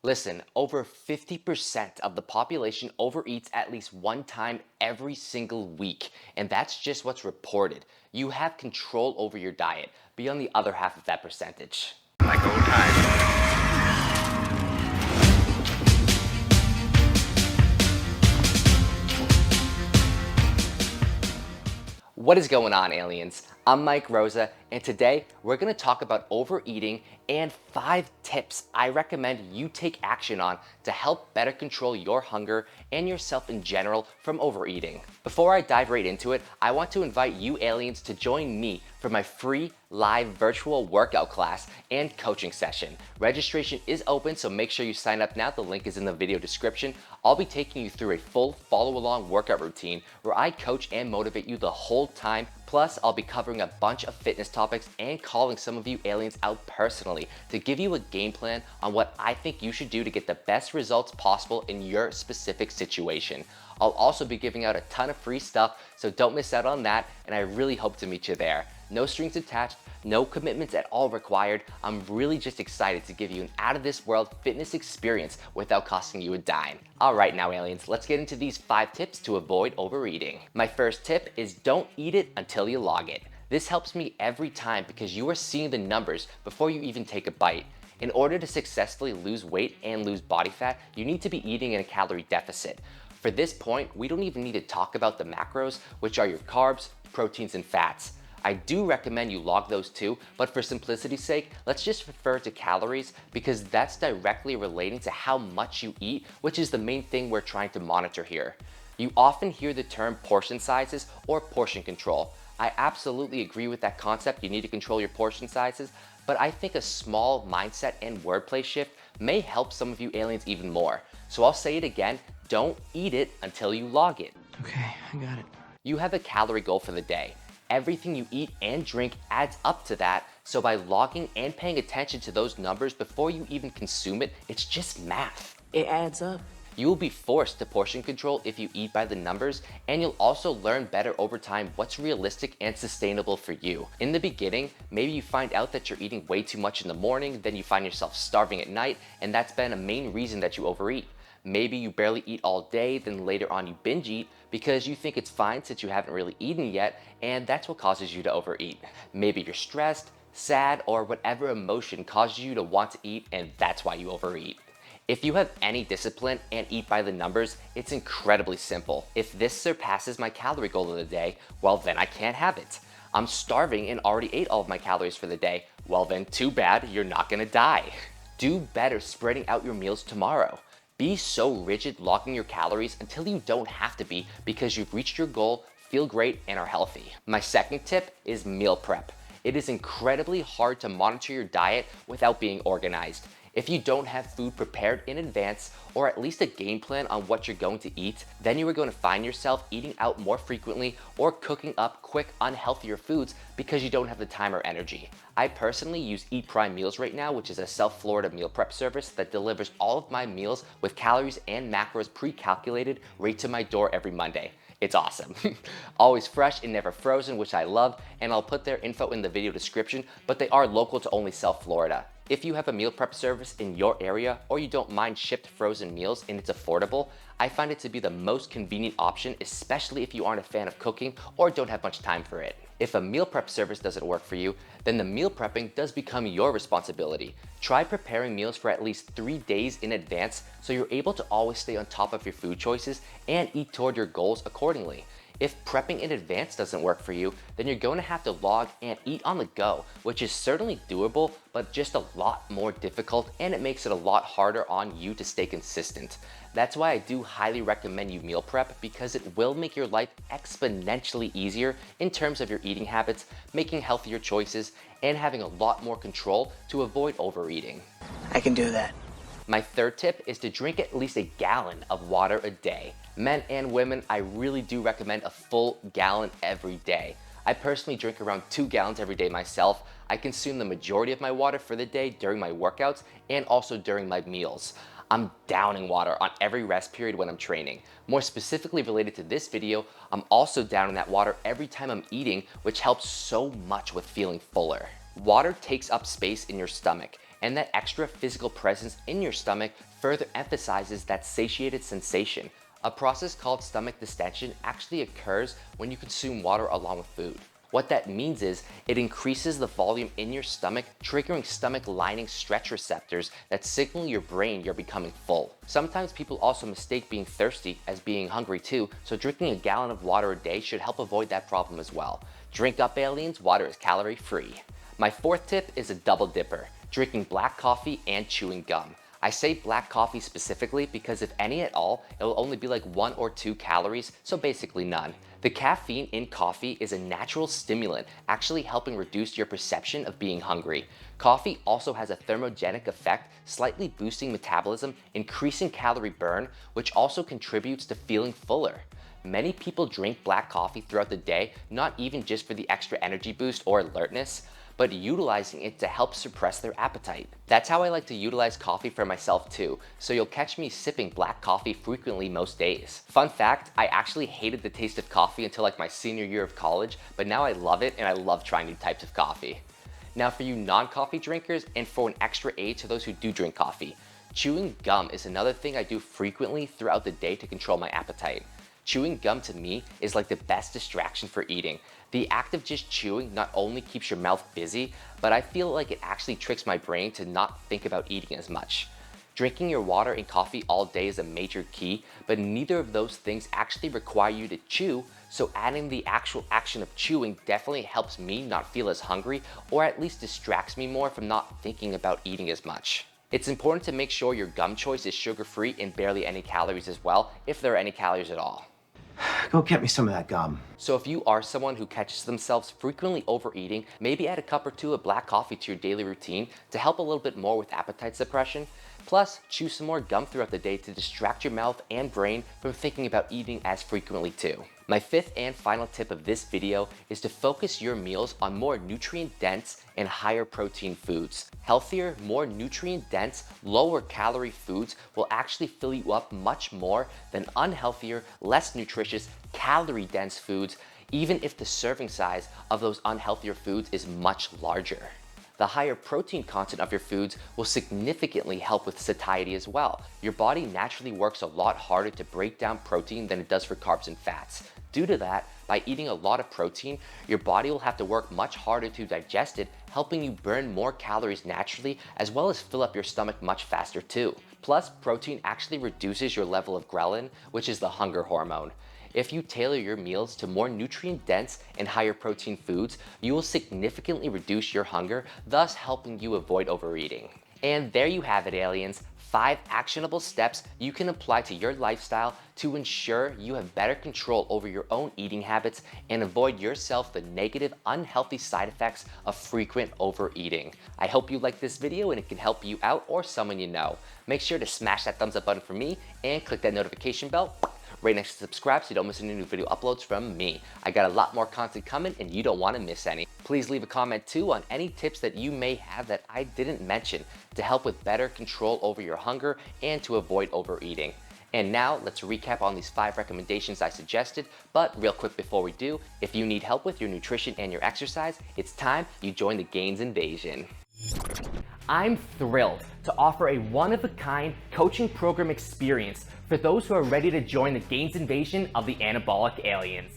Listen, over 50% of the population overeats at least one time every single week, and that's just what's reported. You have control over your diet. Be on the other half of that percentage. My go time. What is going on, aliens? I'm Mike Rosa, and today we're going to talk about overeating and 5 tips I recommend you take action on to help better control your hunger and yourself in general from overeating. Before I dive right into it, I want to invite you aliens to join me for my free live virtual workout class and coaching session. Registration is open, so make sure you sign up now. The link is in the video description. I'll be taking you through a full follow-along workout routine where I coach and motivate you the whole time. Plus, I'll be covering a bunch of fitness topics and calling some of you aliens out personally to give you a game plan on what I think you should do to get the best results possible in your specific situation. I'll also be giving out a ton of free stuff, so don't miss out on that, and I really hope to meet you there. No strings attached, no commitments at all required. I'm really just excited to give you an out-of-this-world fitness experience without costing you a dime. All right now, aliens, let's get into these 5 tips to avoid overeating. My first tip is don't eat it until you log it. This helps me every time because you are seeing the numbers before you even take a bite. In order to successfully lose weight and lose body fat, you need to be eating in a calorie deficit. For this point, we don't even need to talk about the macros, which are your carbs, proteins, and fats. I do recommend you log those too, but for simplicity's sake, let's just refer to calories because that's directly relating to how much you eat, which is the main thing we're trying to monitor here. You often hear the term portion sizes or portion control. I absolutely agree with that concept. You need to control your portion sizes, but I think a small mindset and wordplay shift may help some of you aliens even more. So I'll say it again, don't eat it until you log it. Okay, I got it. You have a calorie goal for the day. Everything you eat and drink adds up to that, so by logging and paying attention to those numbers before you even consume it, it's just math. It adds up. You will be forced to portion control if you eat by the numbers, and you'll also learn better over time what's realistic and sustainable for you. In the beginning, maybe you find out that you're eating way too much in the morning, then you find yourself starving at night, and that's been a main reason that you overeat. Maybe you barely eat all day, then later on you binge eat because you think it's fine since you haven't really eaten yet, and that's what causes you to overeat. Maybe you're stressed, sad, or whatever emotion causes you to want to eat, and that's why you overeat. If you have any discipline and eat by the numbers, it's incredibly simple. If this surpasses my calorie goal of the day, well then I can't have it. I'm starving and already ate all of my calories for the day, well then too bad, you're not gonna die. Do better spreading out your meals tomorrow. Be so rigid logging your calories until you don't have to be because you've reached your goal, feel great, and are healthy. My second tip is meal prep. It is incredibly hard to monitor your diet without being organized. If you don't have food prepared in advance, or at least a game plan on what you're going to eat, then you are going to find yourself eating out more frequently or cooking up quick, unhealthier foods because you don't have the time or energy. I personally use Eat Prime Meals right now, which is a South Florida meal prep service that delivers all of my meals with calories and macros pre-calculated right to my door every Monday. It's awesome. Always fresh and never frozen, which I love, and I'll put their info in the video description, but they are local to only South Florida. If you have a meal prep service in your area or you don't mind shipped frozen meals and it's affordable, I find it to be the most convenient option, especially if you aren't a fan of cooking or don't have much time for it. If a meal prep service doesn't work for you, then the meal prepping does become your responsibility. Try preparing meals for at least 3 days in advance so you're able to always stay on top of your food choices and eat toward your goals accordingly. If prepping in advance doesn't work for you, then you're going to have to log and eat on the go, which is certainly doable, but just a lot more difficult, and it makes it a lot harder on you to stay consistent. That's why I do highly recommend you meal prep because it will make your life exponentially easier in terms of your eating habits, making healthier choices, and having a lot more control to avoid overeating. I can do that. My third tip is to drink at least a gallon of water a day. Men and women, I really do recommend a full gallon every day. I personally drink around 2 gallons every day myself. I consume the majority of my water for the day during my workouts and also during my meals. I'm downing water on every rest period when I'm training. More specifically related to this video, I'm also downing that water every time I'm eating, which helps so much with feeling fuller. Water takes up space in your stomach, and that extra physical presence in your stomach further emphasizes that satiated sensation. A process called stomach distension actually occurs when you consume water along with food. What that means is it increases the volume in your stomach, triggering stomach lining stretch receptors that signal your brain you're becoming full. Sometimes people also mistake being thirsty as being hungry too, so drinking a gallon of water a day should help avoid that problem as well. Drink up, aliens, water is calorie free. My fourth tip is a double dipper, drinking black coffee and chewing gum. I say black coffee specifically because if any at all, it will only be like 1 or 2 calories, so basically none. The caffeine in coffee is a natural stimulant, actually helping reduce your perception of being hungry. Coffee also has a thermogenic effect, slightly boosting metabolism, increasing calorie burn, which also contributes to feeling fuller. Many people drink black coffee throughout the day, not even just for the extra energy boost or alertness, but utilizing it to help suppress their appetite. That's how I like to utilize coffee for myself too, so you'll catch me sipping black coffee frequently most days. Fun fact, I actually hated the taste of coffee until like my senior year of college, but now I love it and I love trying new types of coffee. Now for you non-coffee drinkers and for an extra aid to those who do drink coffee, chewing gum is another thing I do frequently throughout the day to control my appetite. Chewing gum to me is like the best distraction for eating. The act of just chewing not only keeps your mouth busy, but I feel like it actually tricks my brain to not think about eating as much. Drinking your water and coffee all day is a major key, but neither of those things actually require you to chew, so adding the actual action of chewing definitely helps me not feel as hungry, or at least distracts me more from not thinking about eating as much. It's important to make sure your gum choice is sugar-free and barely any calories as well, if there are any calories at all. Go get me some of that gum. So if you are someone who catches themselves frequently overeating, maybe add a cup or two of black coffee to your daily routine to help a little bit more with appetite suppression. Plus, chew some more gum throughout the day to distract your mouth and brain from thinking about eating as frequently too. My fifth and final tip of this video is to focus your meals on more nutrient-dense and higher protein foods. Healthier, more nutrient-dense, lower calorie foods will actually fill you up much more than unhealthier, less nutritious, calorie-dense foods, even if the serving size of those unhealthier foods is much larger. The higher protein content of your foods will significantly help with satiety as well. Your body naturally works a lot harder to break down protein than it does for carbs and fats. Due to that, by eating a lot of protein, your body will have to work much harder to digest it, helping you burn more calories naturally, as well as fill up your stomach much faster too. Plus, protein actually reduces your level of ghrelin, which is the hunger hormone. If you tailor your meals to more nutrient-dense and higher protein foods, you will significantly reduce your hunger, thus helping you avoid overeating. And there you have it, aliens. 5 actionable steps you can apply to your lifestyle to ensure you have better control over your own eating habits and avoid yourself the negative, unhealthy side effects of frequent overeating. I hope you liked this video and it can help you out or someone you know. Make sure to smash that thumbs up button for me and click that notification bell right next to subscribe so you don't miss any new video uploads from me. I got a lot more content coming and you don't want to miss any. Please leave a comment too on any tips that you may have that I didn't mention to help with better control over your hunger and to avoid overeating. And now let's recap on these 5 recommendations I suggested, but real quick before we do, if you need help with your nutrition and your exercise, it's time you join the Gains Invasion. I'm thrilled to offer a one-of-a-kind coaching program experience for those who are ready to join the Gains Invasion of the Anabolic Aliens.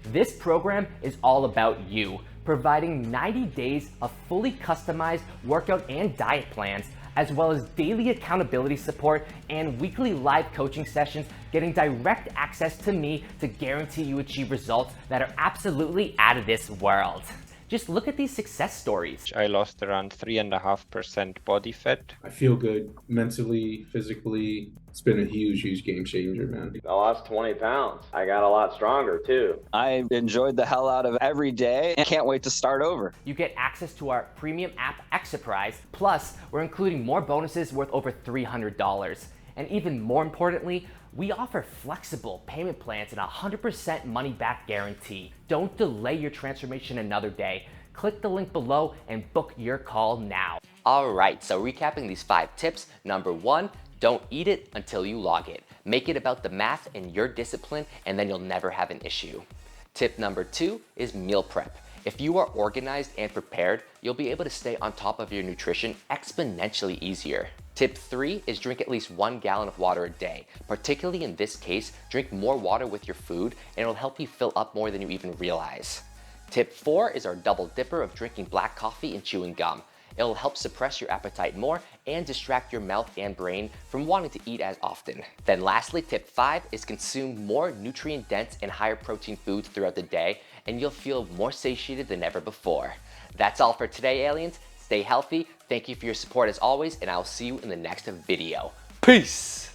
This program is all about you, providing 90 days of fully customized workout and diet plans, as well as daily accountability support and weekly live coaching sessions, getting direct access to me to guarantee you achieve results that are absolutely out of this world. Just look at these success stories. I lost around 3.5% body fat. I feel good mentally, physically. It's been a huge game changer, man. I lost 20 pounds. I got a lot stronger too. I enjoyed the hell out of every day and can't wait to start over. You get access to our premium app, Exerprise. Plus, we're including more bonuses worth over $300. And even more importantly, we offer flexible payment plans and 100% money back guarantee. Don't delay your transformation another day. Click the link below and book your call now. All right, so recapping these 5 tips. Number 1, don't eat it until you log it. Make it about the math and your discipline, and then you'll never have an issue. Tip number 2 is meal prep. If you are organized and prepared, you'll be able to stay on top of your nutrition exponentially easier. Tip 3 is drink at least 1 gallon of water a day. Particularly in this case, drink more water with your food and it'll help you fill up more than you even realize. Tip 4 is our double dipper of drinking black coffee and chewing gum. It'll help suppress your appetite more and distract your mouth and brain from wanting to eat as often. Then lastly, tip 5 is consume more nutrient-dense and higher protein foods throughout the day, and you'll feel more satiated than ever before. That's all for today, aliens. Stay healthy, thank you for your support as always, and I'll see you in the next video. Peace!